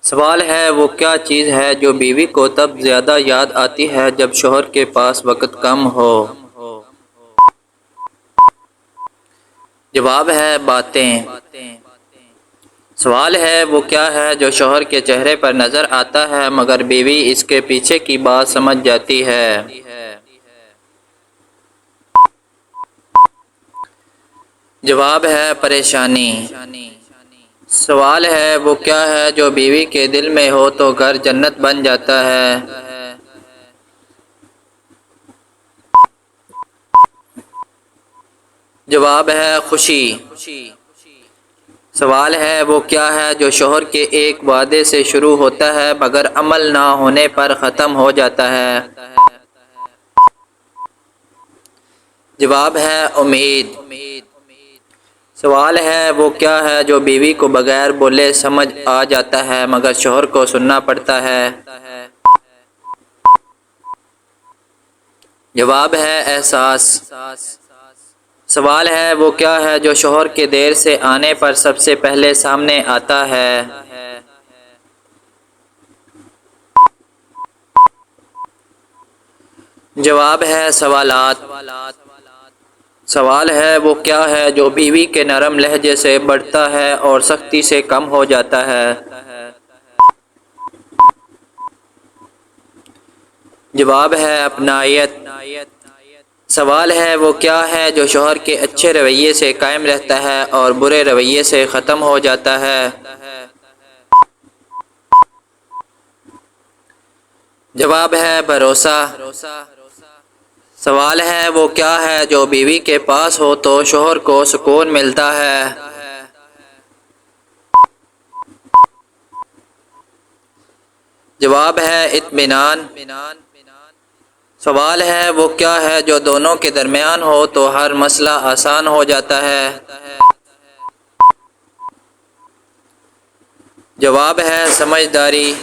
سوال ہے وہ کیا چیز ہے جو بیوی کو تب زیادہ یاد آتی ہے جب شوہر کے پاس وقت کم ہو؟ جواب ہے باتیں۔ سوال ہے وہ کیا ہے جو شوہر کے چہرے پر نظر آتا ہے مگر بیوی اس کے پیچھے کی بات سمجھ جاتی ہے؟ جواب ہے پریشانی۔ سوال ہے وہ کیا ہے جو بیوی کے دل میں ہو تو گھر جنت بن جاتا ہے؟ جواب ہے خوشی۔ سوال ہے وہ کیا ہے جو شوہر کے ایک وعدے سے شروع ہوتا ہے مگر عمل نہ ہونے پر ختم ہو جاتا ہے؟ جواب ہے امید۔ سوال ہے وہ کیا ہے جو بیوی کو بغیر بولے سمجھ آ جاتا ہے مگر شوہر کو سننا پڑتا ہے؟ جواب ہے احساس۔ سوال ہے وہ کیا ہے جو شوہر کے دیر سے آنے پر سب سے پہلے سامنے آتا ہے؟ جواب ہے سوالات۔ سوال ہے وہ کیا ہے جو بیوی کے نرم لہجے سے بڑھتا ہے اور سختی سے کم ہو جاتا ہے؟ جواب ہے اپنائیت۔ سوال ہے وہ کیا ہے جو شوہر کے اچھے رویے سے قائم رہتا ہے اور برے رویے سے ختم ہو جاتا ہے؟ جواب ہے بھروسہ۔ سوال ہے وہ کیا ہے جو بیوی کے پاس ہو تو شوہر کو سکون ملتا ہے؟ جواب ہے اطمینان۔ سوال ہے وہ کیا ہے جو دونوں کے درمیان ہو تو ہر مسئلہ آسان ہو جاتا ہے؟ جواب ہے سمجھداری۔